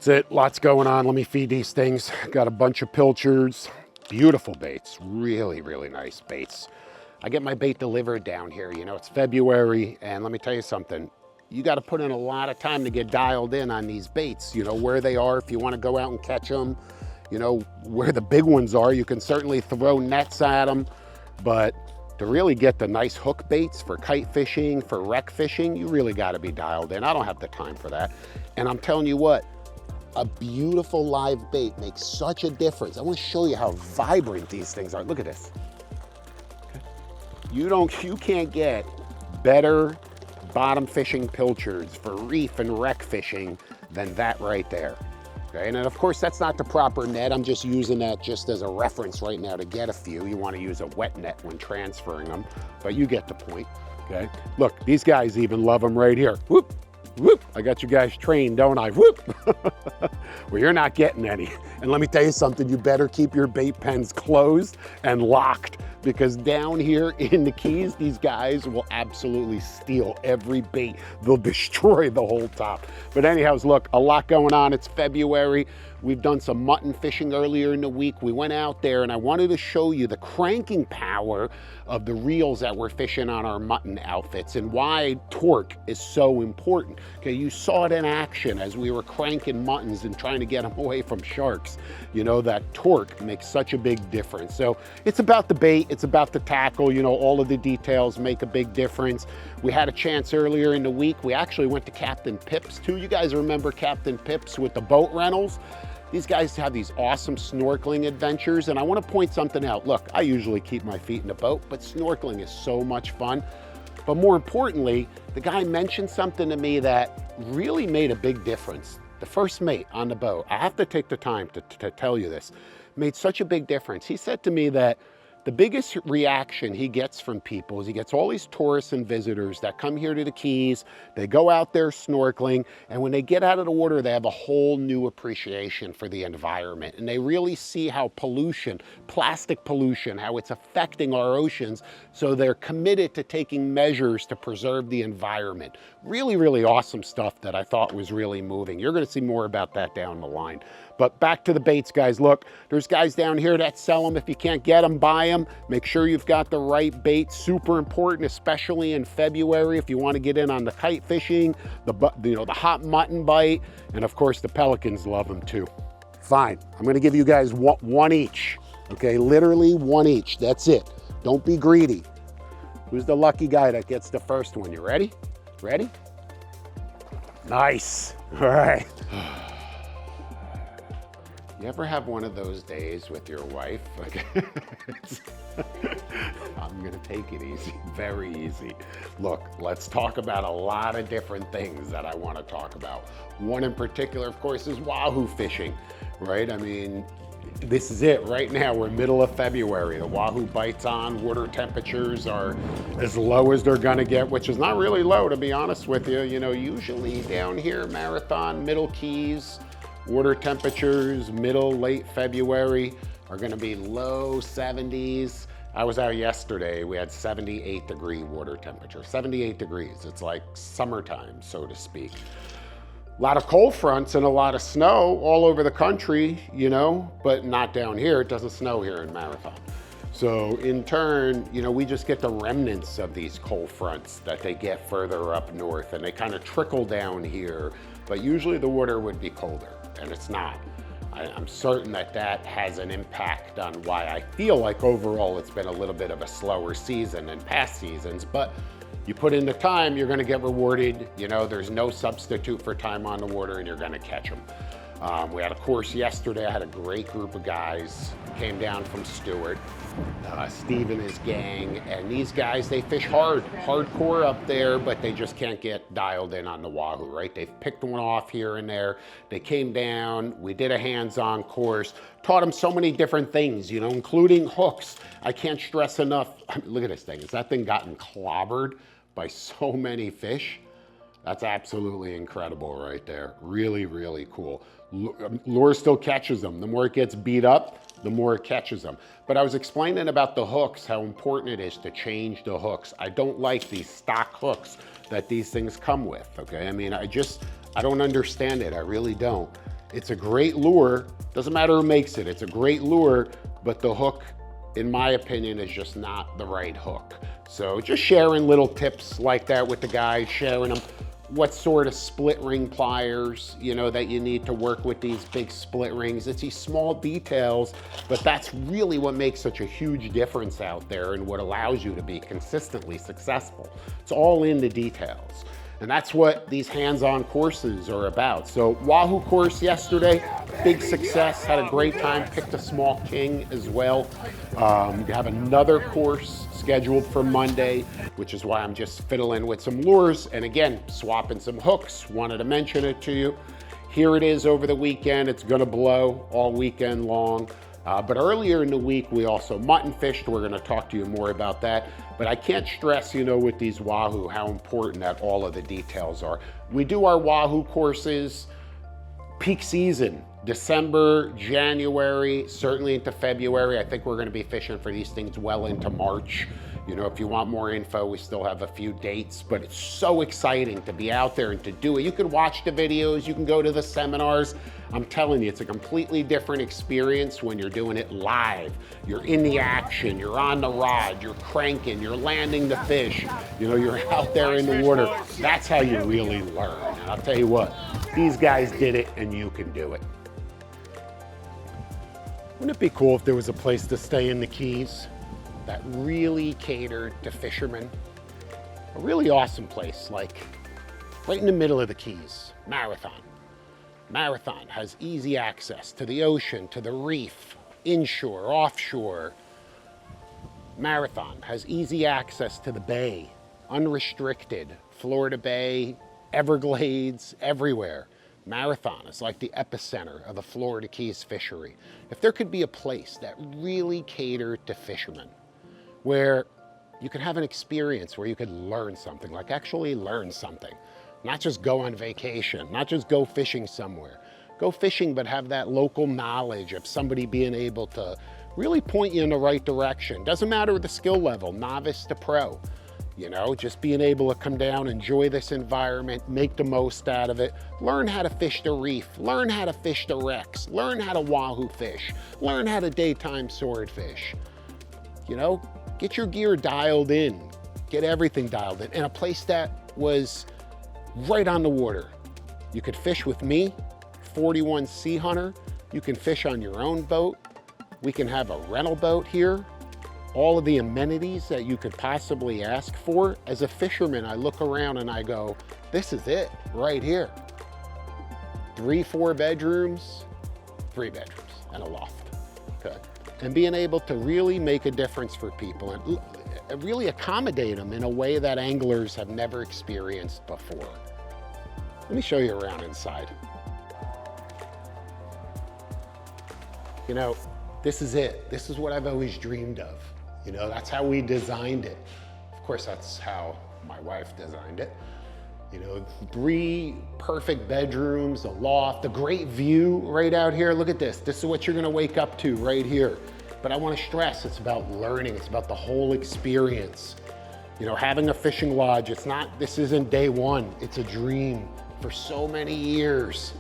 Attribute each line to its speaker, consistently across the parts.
Speaker 1: That's it, lots going on. Let me feed these things. Got a bunch of pilchards, beautiful baits, really, really nice baits. I get my bait delivered down here, you know, it's February, and let me tell you something. You got to put in a lot of time to get dialed in on these baits, you know, where they are, if you want to go out and catch them, you know, where the big ones are. You can certainly throw nets at them, but to really get the nice hook baits for kite fishing, for wreck fishing, you really got to be dialed in. I don't have the time for that. And I'm telling you what, a beautiful live bait makes such a difference. I want to show you how vibrant these things are. Look at this. You can't get better bottom fishing pilchards for reef and wreck fishing than that right there. Okay, and then of course that's not the proper net. I'm just using that just as a reference right now to get a few. You want to use a wet net when transferring them, but you get the point. Okay, look, these guys even love them right here. Whoop, whoop. I got you guys trained, don't I? Whoop. Well, you're not getting any. And let me tell you something, you better keep your bait pens closed and locked, because down here in the Keys, these guys will absolutely steal every bait. They'll destroy the whole top. But anyhow, look, a lot going on. It's February. We've done some mutton fishing earlier in the week. We went out there and I wanted to show you the cranking power of the reels that we're fishing on our mutton outfits and why torque is so important. Okay, you saw it in action as we were cranking muttons and trying to get them away from sharks. You know, that torque makes such a big difference. So it's about the bait, it's about the tackle, you know, all of the details make a big difference. We had a chance earlier in the week. We actually went to Captain Pip's too. You guys remember Captain Pip's with the boat rentals? These guys have these awesome snorkeling adventures, and I want to point something out. Look, I usually keep my feet in the boat, but snorkeling is so much fun. But more importantly, the guy mentioned something to me that really made a big difference. The first mate on the boat, I have to take the time to tell you this, made such a big difference. He said to me that the biggest reaction he gets from people is he gets all these tourists and visitors that come here to the Keys, they go out there snorkeling, and when they get out of the water, they have a whole new appreciation for the environment. And they really see how pollution, plastic pollution, how it's affecting our oceans. So they're committed to taking measures to preserve the environment. Really, really awesome stuff that I thought was really moving. You're gonna see more about that down the line. But back to the baits, guys. Look, there's guys down here that sell them. If you can't get them, buy them. Make sure you've got the right bait. Super important, especially in February if you want to get in on the kite fishing, the hot mutton bite, and of course the pelicans love them too. Fine, I'm going to give you guys one each. Okay, literally one each. That's it. Don't be greedy. Who's the lucky guy that gets the first one? You ready? Ready? Nice. All right. You ever have one of those days with your wife? Like, I'm gonna take it easy, very easy. Look, let's talk about a lot of different things that I wanna talk about. One in particular, of course, is Wahoo fishing, right? I mean, this is it right now. We're middle of February. The Wahoo bites on. Water temperatures are as low as they're gonna get, which is not really low, to be honest with you. You know, usually down here, Marathon, Middle Keys, water temperatures, late February are gonna be low 70s. I was out yesterday, we had 78-degree water temperature, 78 degrees. It's like summertime, so to speak. A lot of cold fronts and a lot of snow all over the country, you know, but not down here. It doesn't snow here in Marathon. So in turn, you know, we just get the remnants of these cold fronts that they get further up north, and they kind of trickle down here, but usually the water would be colder. And it's not. I'm certain that that has an impact on why I feel like overall it's been a little bit of a slower season than past seasons, but you put in the time, you're gonna get rewarded. You know, there's no substitute for time on the water and you're gonna catch them. We had a course yesterday. I had a great group of guys came down from Stewart, Steve and his gang, and these guys, they fish hardcore up there, but they just can't get dialed in on the Wahoo, right? They've picked one off here and there. They came down, we did a hands-on course, taught them so many different things, you know, including hooks. I can't stress enough. I mean, look at this thing. Has that thing gotten clobbered by so many fish? That's absolutely incredible right there. Really, really cool. Lure still catches them. The more it gets beat up, the more it catches them. But I was explaining about the hooks, how important it is to change the hooks. I don't like these stock hooks that these things come with, okay? I mean, I don't understand it, I really don't. It's a great lure. Doesn't matter who makes it. It's a great lure, but the hook, in my opinion, is just not the right hook. So just sharing little tips like that with the guys, sharing them. What sort of split ring pliers, you know, that you need to work with these big split rings. It's these small details, but that's really what makes such a huge difference out there and what allows you to be consistently successful. It's all in the details. And that's what these hands-on courses are about. So Wahoo course yesterday, big success, had a great time, picked a small king as well. You have another course scheduled for Monday, which is why I'm just fiddling with some lures. And again, swapping some hooks, wanted to mention it to you. Here it is over the weekend. It's gonna blow all weekend long. But earlier in the week, we also mutton fished. We're gonna talk to you more about that. But I can't stress, you know, with these Wahoo, how important that all of the details are. We do our Wahoo courses peak season, December, January, certainly into February. I think we're gonna be fishing for these things well into March. You know, if you want more info, we still have a few dates, but it's so exciting to be out there and to do it. You can watch the videos, you can go to the seminars. I'm telling you, it's a completely different experience when you're doing it live. You're in the action, you're on the rod, you're cranking, you're landing the fish. You know, you're out there in the water. That's how you really learn. And I'll tell you what, these guys did it and you can do it. Wouldn't it be cool if there was a place to stay in the Keys that really catered to fishermen? A really awesome place, like right in the middle of the Keys, Marathon. Marathon has easy access to the ocean, to the reef, inshore, offshore. Marathon has easy access to the bay, unrestricted, Florida Bay, Everglades, everywhere. Marathon is like the epicenter of the Florida Keys fishery. If there could be a place that really catered to fishermen, where you could have an experience where you could learn something, like actually learn something, not just go on vacation, not just go fishing somewhere. Go fishing, but have that local knowledge of somebody being able to really point you in the right direction. Doesn't matter the skill level, novice to pro. You know, just being able to come down, enjoy this environment, make the most out of it, learn how to fish the reef, learn how to fish the wrecks, learn how to Wahoo fish, learn how to daytime swordfish. You know, get your gear dialed in, get everything dialed in, and a place that was right on the water. You could fish with me, 41 Sea Hunter. You can fish on your own boat. We can have a rental boat here. All of the amenities that you could possibly ask for. As a fisherman, I look around and I go, this is it right here. 3-4 bedrooms, 3 bedrooms and a loft, okay? And being able to really make a difference for people and really accommodate them in a way that anglers have never experienced before. Let me show you around inside. You know, this is it. This is what I've always dreamed of. You know, that's how we designed it. Of course, that's how my wife designed it. You know, 3 perfect bedrooms, a loft, a great view right out here. Look at this. This is what you're gonna wake up to right here. But I wanna stress, it's about learning. It's about the whole experience. You know, having a fishing lodge, this isn't day one. It's a dream for so many years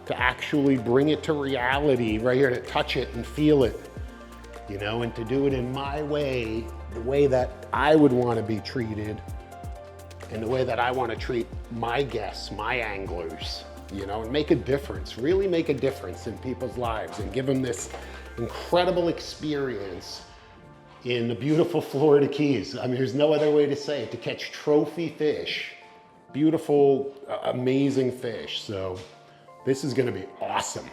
Speaker 1: to actually bring it to reality right here, to touch it and feel it. You know, and to do it in my way, the way that I would want to be treated, and the way that I want to treat my guests, my anglers, you know, and make a difference, really make a difference in people's lives and give them this incredible experience in the beautiful Florida Keys. I mean, there's no other way to say it, to catch trophy fish, beautiful, amazing fish. So this is gonna be awesome.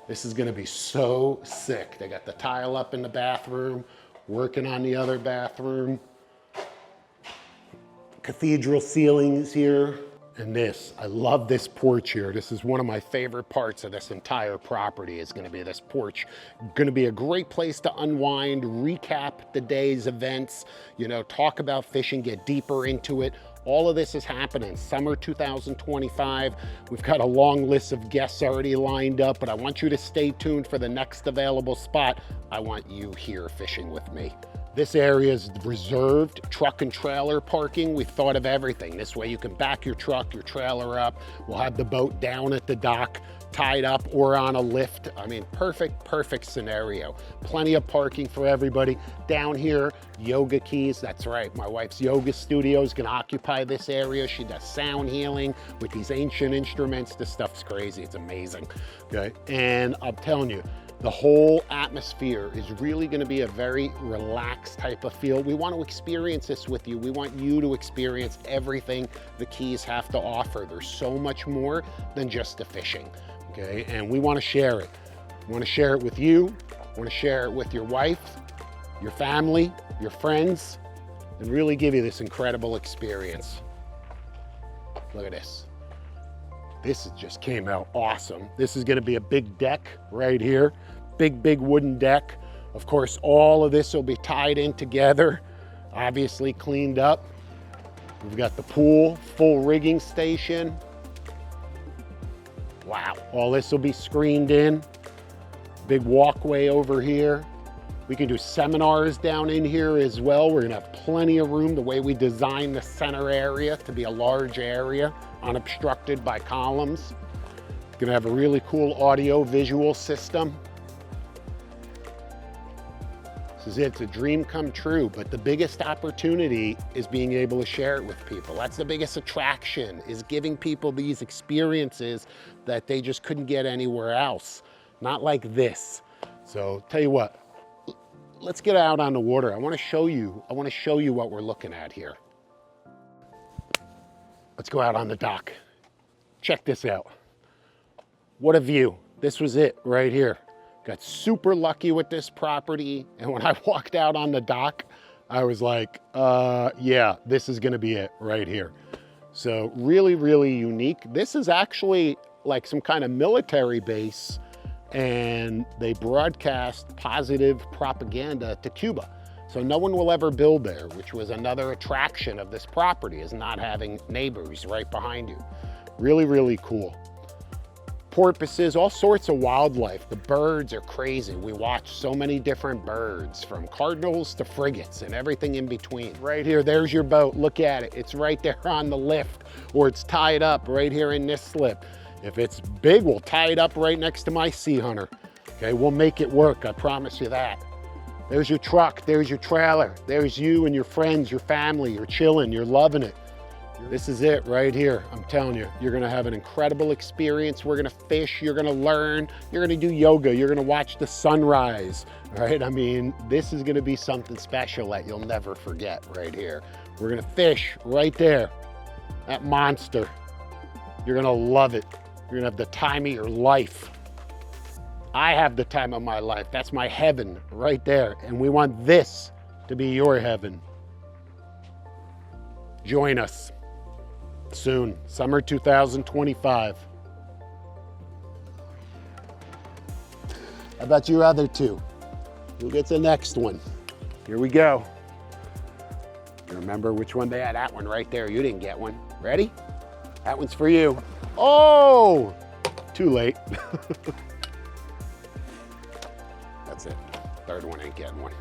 Speaker 1: This is gonna be so sick. They got the tile up in the bathroom, working on the other bathroom. Cathedral ceilings here. And this, I love this porch here. This is one of my favorite parts of this entire property, is gonna be this porch. Gonna be a great place to unwind, recap the day's events, you know, talk about fishing, get deeper into it. All of this is happening summer 2025. We've got a long list of guests already lined up, but I want you to stay tuned for the next available spot. I want you here fishing with me. This area is reserved truck and trailer parking. We've thought of everything. This way you can back your truck, your trailer up. We'll have the boat down at the dock. tied up or on a lift. I mean, perfect scenario. Plenty of parking for everybody. Down here, yoga keys. That's right, my wife's yoga studio is gonna occupy this area. She does sound healing with these ancient instruments. This stuff's crazy, it's amazing, okay? And I'm telling you, the whole atmosphere is really gonna be a very relaxed type of feel. We want to experience this with you. We want you to experience everything the Keys have to offer. There's so much more than just the fishing, okay? And we want to share it. We want to share it with you. We want to share it with your wife, your family, your friends, and really give you this incredible experience. Look at this. This just came out awesome. This is gonna be a big deck right here. Big wooden deck. Of course, all of this will be tied in together, obviously cleaned up. We've got the pool, full rigging station. Wow, all this will be screened in. Big walkway over here. We can do seminars down in here as well. We're gonna have plenty of room, the way we designed the center area to be a large area, unobstructed by columns. Gonna have a really cool audio visual system. This is it, it's a dream come true, but the biggest opportunity is being able to share it with people. That's the biggest attraction, is giving people these experiences that they just couldn't get anywhere else. Not like this. So tell you what, let's get out on the water. I wanna show you what we're looking at here. Let's go out on the dock. Check this out. What a view. This was it right here. Got super lucky with this property. And when I walked out on the dock, I was like, yeah, this is gonna be it right here. So really unique. This is actually like some kind of military base, and they broadcast positive propaganda to Cuba. So no one will ever build there, which was another attraction of this property, is not having neighbors right behind you. Really cool. Porpoises, all sorts of wildlife. The birds are crazy. We watch so many different birds, from cardinals to frigates and everything in between. Right here, there's your boat. Look at it. It's right there on the lift, or it's tied up right here in this slip. If it's big, we'll tie it up right next to my Sea Hunter. Okay, we'll make it work, I promise you that. There's your truck, there's your trailer, there's you and your friends, your family, you're chilling, you're loving it. This is it right here, I'm telling you. You're gonna have an incredible experience. We're gonna fish, you're gonna learn, you're gonna do yoga, you're gonna watch the sunrise, right? I mean, this is gonna be something special that you'll never forget right here. We're gonna fish right there, that monster. You're gonna love it. You're gonna have the time of your life. I have the time of my life. That's my heaven right there. And we want this to be your heaven. Join us soon, summer 2025. How about your other two? Who gets the next one? Here we go. You remember which one they had? That one right there. You didn't get one. Ready? That one's for you. Oh, too late. That's it. Third one ain't getting one.